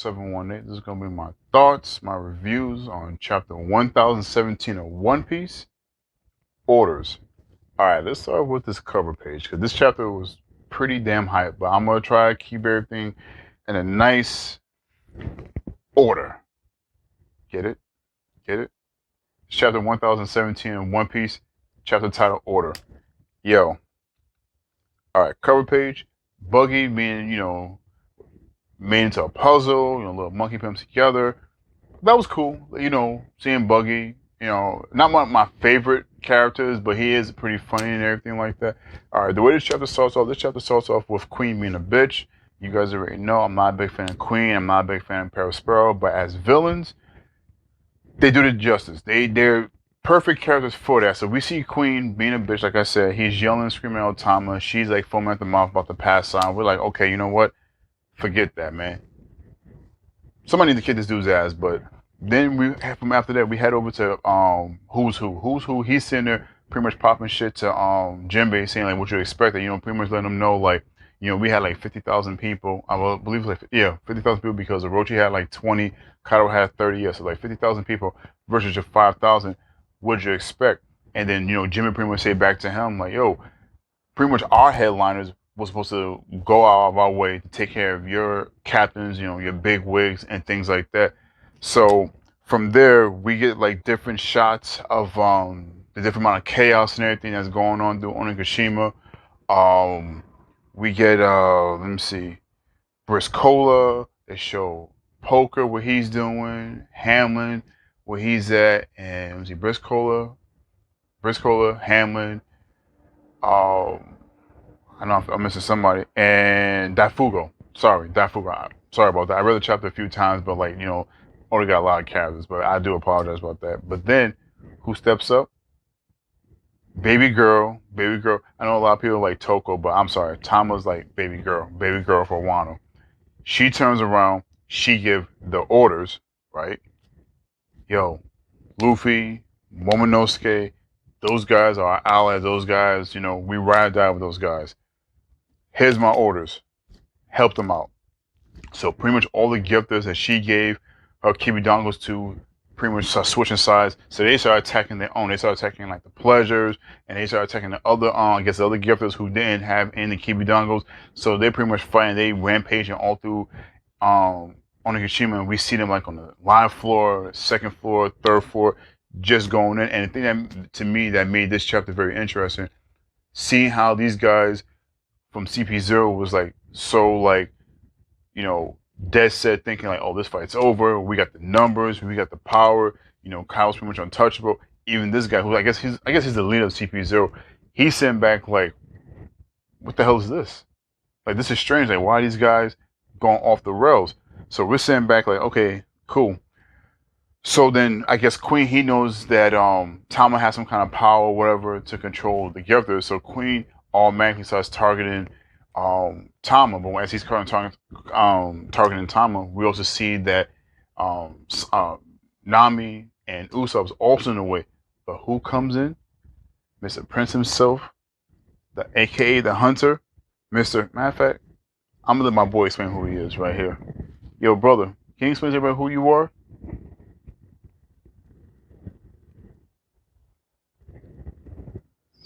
718. This is going to be my thoughts, my reviews on chapter 1017 of One Piece, Orders. Alright, let's start with this cover page, because this chapter was pretty damn hype, but I'm going to try to keep everything in a nice order. Get it? Get it? It's chapter 1017 of One Piece, chapter title Order. Yo. Alright, cover page. Buggy being, made into a puzzle, little monkey pimps together. That was cool, seeing Buggy, not one of my favorite characters, but he is pretty funny and everything like that. Alright, the way this chapter starts off with Queen being a bitch. You guys already know I'm not a big fan of Queen, I'm not a big fan of Perospero, but as villains, they do the justice. They're perfect characters for that. So we see Queen being a bitch, like I said. He's yelling, screaming at Otama. She's like foaming at the mouth about to pass on. We're like, okay, you know what? Forget that, man. Somebody need to kick this dude's ass. But then from after that, we head over to Who's Who. Who's Who? He's sitting there pretty much popping shit to Jinbei, saying like what you expected. Pretty much letting them know like, we had like 50,000 people. I believe 50,000 people because Orochi had like 20, Kaido had 30. Yeah, so like 50,000 people versus your 5,000. What'd you expect? And then Jimmy pretty much said back to him like, yo, pretty much our headliners was supposed to go out of our way to take care of your captains, your big wigs and things like that. So from there we get like different shots of the different amount of chaos and everything that's going on through Onigashima. We get let me see, Briscola. They show Poker what he's doing, Hamlin where he's at, and let me see, Briscola, Hamlin. I know I'm missing somebody, and Daifugo. Sorry about that. I read the chapter a few times, but only got a lot of characters, but I do apologize about that. But then, who steps up? Baby girl. I know a lot of people like Toko, but I'm sorry, Tama's like baby girl for Wano. She turns around, she give the orders, right? Yo, Luffy, Momonosuke, those guys are our allies. Those guys, we ride or die with those guys. Here's my orders. Help them out. So pretty much all the gifters that she gave her Kibidongos to pretty much start switching sides. So they started attacking their own. They started attacking like the pleasures, and they started attacking the other, the other gifters who didn't have any Kibidongos. So they pretty much fighting. They rampaging all through Onigashima, and we see them like on the live floor, second floor, third floor, just going in. And the thing that to me that made this chapter very interesting, seeing how these guys from CP0 was like so like, dead set, thinking like, oh, this fight's over. We got the numbers, we got the power. Kyle's pretty much untouchable. Even this guy, who I guess he's the leader of CP0, he's sitting back like, what the hell is this? Like, this is strange. Like, why are these guys going off the rails? So we're sitting back like, okay, cool. So then I guess Queen, he knows that Tama has some kind of power or whatever to control the gifters. So Queen automatically starts targeting Tama. But as he's targeting Tama, we also see that Nami and Usopp's also in the way. But who comes in? Mr. Prince himself, aka the Hunter. Matter of fact, I'm gonna let my boy explain who he is right here. Yo, brother, can you explain to everybody who you are?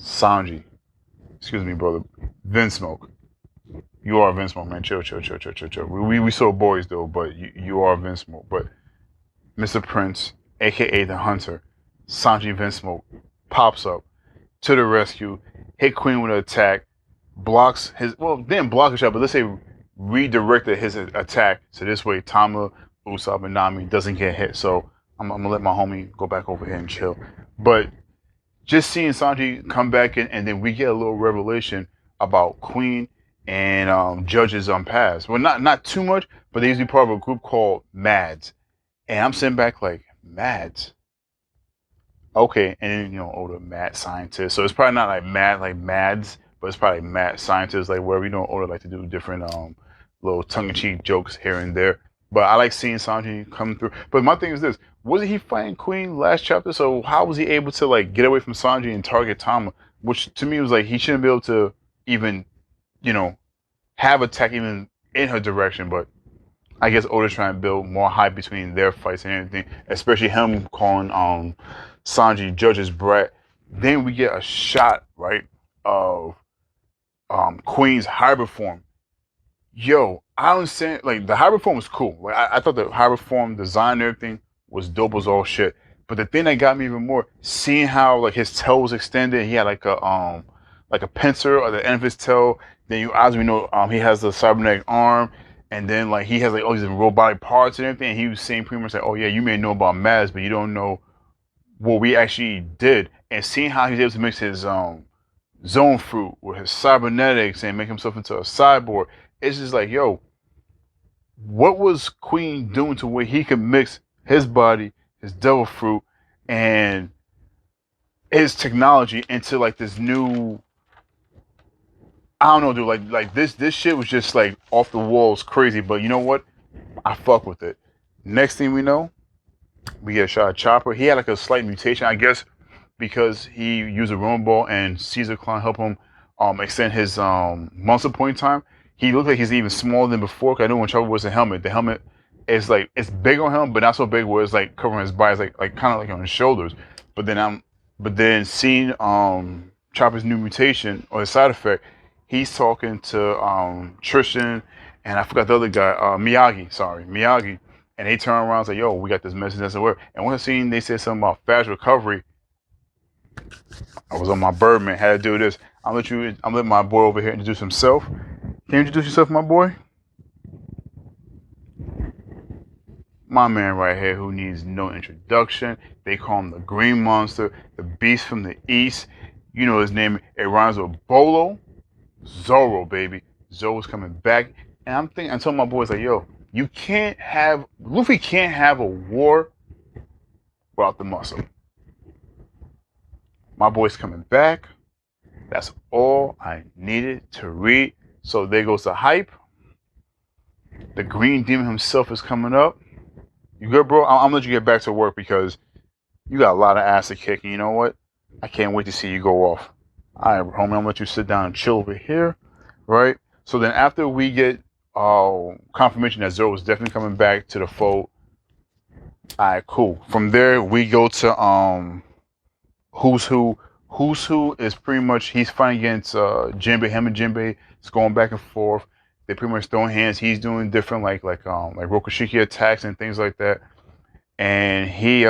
Sanji. Excuse me, brother. Vinsmoke. You are Vinsmoke, man. Chill. We still boys though, but you are Vinsmoke. But Mr. Prince, aka the Hunter, Sanji Vinsmoke, pops up to the rescue, hit Queen with an attack, blocks his, didn't block his shot, but let's say redirected his attack so this way Tama, Usopp, and Nami doesn't get hit. So I'm gonna let my homie go back over here and chill. But just seeing Sanji come back in, and then we get a little revelation about Queen and Judge's past. Well, not too much, but they used to be part of a group called Mads. And I'm sitting back like, Mads? Okay, and then, older mad scientists. So it's probably not like mad like Mads, but it's probably mad scientists, like where older like to do different little tongue-in-cheek jokes here and there. But I like seeing Sanji come through. But my thing is this: wasn't he fighting Queen last chapter? So how was he able to like get away from Sanji and target Tama? Which to me was like he shouldn't be able to even, have attack even in her direction. But I guess Oda's trying to build more hype between their fights and everything, especially him calling Sanji Judge's brat. Then we get a shot, right, of Queen's hybrid form. Yo, I understand. Like the hybrid form was cool. Like I thought the hybrid form design and everything was dope as all shit. But the thing that got me even more, seeing how like his tail was extended, he had like a pincer or the end of his tail. Then you, as we know, he has the cybernetic arm, and then like he has like all these robotic parts and everything. And he was saying pretty much like, oh yeah, you may know about Maz, but you don't know what we actually did. And seeing how he was able to mix his zone fruit with his cybernetics and make himself into a cyborg, it's just like, yo, what was Queen doing to where he could mix his body, his devil fruit, and his technology into like this new, I don't know, dude, like this shit was just like off the walls crazy. But you know what? I fuck with it. Next thing we know, we get a shot of Chopper. He had like a slight mutation, I guess, because he used a Roman Ball and Caesar Clown helped him extend his muscle point time. He looked like he's even smaller than before. Cause I know when Chopper was the helmet is like it's big on him, but not so big where it's like covering his body, it's like kind of like on his shoulders. But then seeing Chopper's new mutation or his side effect, he's talking to Tristan and I forgot the other guy, Miyagi. And they turn around and say, yo, we got this message that's work. And when I seen they said something about fast recovery, I was on my Birdman, had to do this. I'm letting my boy over here introduce himself. Can you introduce yourself, my boy? My man right here who needs no introduction. They call him the Green Monster, the Beast from the East. You know his name. It rhymes with Bolo. Zoro, baby. Zoro's coming back. And I'm telling my boys like, yo, Luffy can't have a war without the muscle. My boy's coming back. That's all I needed to read. So there goes the hype. The Green Demon himself is coming up. You good, bro? I'm gonna let you get back to work because you got a lot of ass to kick. And you know what? I can't wait to see you go off. All right, homie, I'm gonna let you sit down and chill over here, right? So then after we get confirmation that Zoro is definitely coming back to the fold, all right, cool. From there we go to Who's Who. Who's Who is pretty much he's fighting against Jinbei. Him and Jinbei is going back and forth. They pretty much throwing hands. He's doing different like Rokushiki attacks and things like that. And he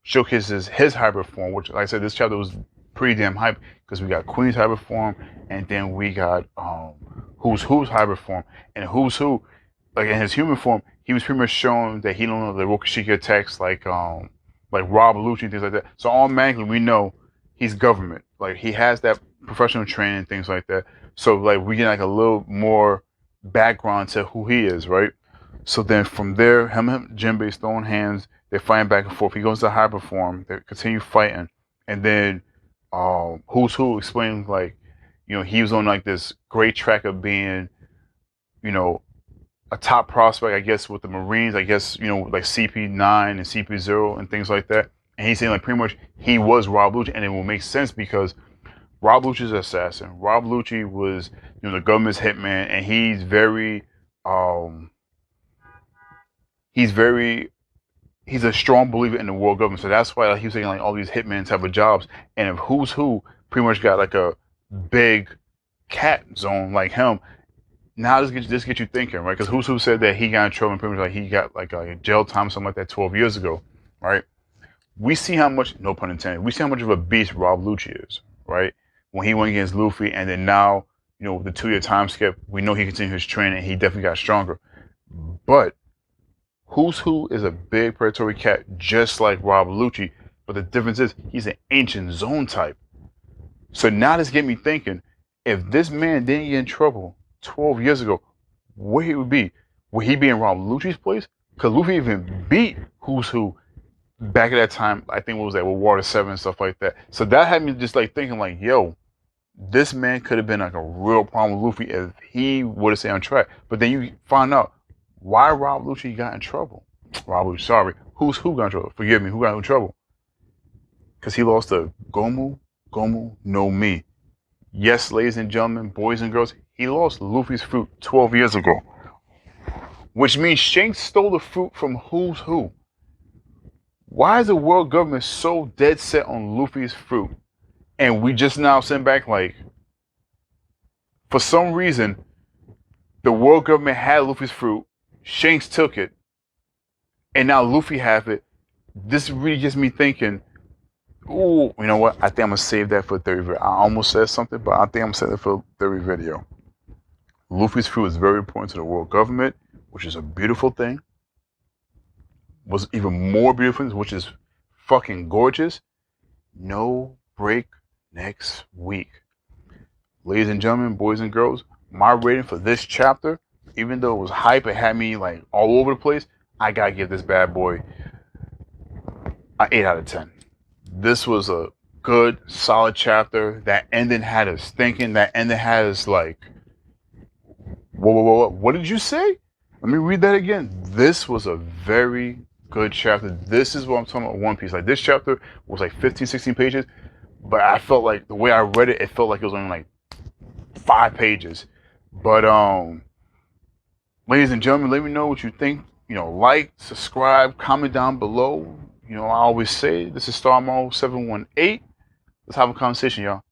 showcases his hybrid form, which like I said, this chapter was pretty damn hype because we got Queen's hybrid form and then we got Who's Who's hybrid form. And Who's Who, like in his human form, he was pretty much showing that he don't know the Rokushiki attacks like Rob Lucci and things like that. So automatically we know he's government. Like he has that professional training and things like that. So like we get like a little more background to who he is, right? So then from there, him and Jinbei's throwing hands, they're fighting back and forth. He goes to hybrid form, they continue fighting, and then Who's Who explains like, you know, he was on like this great track of being, you know, a top prospect, I guess, with the Marines, I guess, you know, like CP9 and CP0 and things like that. And he's saying like pretty much he was Rob Lucci, and it will make sense because Rob Lucci's an assassin. Rob Lucci was, you know, the government's hitman, and he's a strong believer in the world government. So that's why like, he was taking like all these hitman type of jobs. And if Who's Who pretty much got like a big cat zone like him, now this gets you thinking, right? Because Who's Who said that he got in trouble and pretty much like he got like a jail time or something like that 12 years ago, right? We see how much, no pun intended, we see how much of a beast Rob Lucci is, right? When he went against Luffy, and then now, you know, with the 2-year time skip, we know he continued his training. He definitely got stronger. But Who's Who is a big predatory cat, just like Rob Lucci. But the difference is he's an ancient zone type. So now this get me thinking: if this man didn't get in trouble 12 years ago, where he would be? Would he be in Rob Lucci's place? Because Luffy even beat Who's Who back at that time. I think what was that with Water 7 and stuff like that. So that had me just like thinking, like, yo, this man could have been like a real problem with Luffy if he would have stayed on track. But then you find out why Rob Lucci got in trouble. Rob Lucci, sorry. Who's Who got in trouble? Forgive me, who got in trouble? Because he lost to Gomu no Mi. Yes, ladies and gentlemen, boys and girls, he lost Luffy's fruit 12 years ago. which means Shanks stole the fruit from who's who. Why is the world government so dead set on Luffy's fruit? And we just now sent back like, for some reason, the world government had Luffy's fruit, Shanks took it, and now Luffy have it. This really gets me thinking, ooh, you know what? I think I'm going to save that for the third video. I almost said something, but I think I'm going to save that for the third video. Luffy's fruit is very important to the world government, which is a beautiful thing. Was even more beautiful, which is fucking gorgeous. No break next week. Ladies and gentlemen, boys and girls, my rating for this chapter, even though it was hype, it had me like all over the place, I gotta give this bad boy an 8 out of 10. This was a good, solid chapter. That ending had us thinking. That ending had us like, whoa, what did you say? Let me read that again. This was a very good chapter. This is what I'm talking about, One Piece. Like, this chapter was like 15, 16 pages, but I felt like the way I read it, it felt like it was only like 5 pages. But ladies and gentlemen, let me know what you think. You know, like, subscribe, comment down below. You know, I always say, this is StarMo718. Let's have a conversation, y'all.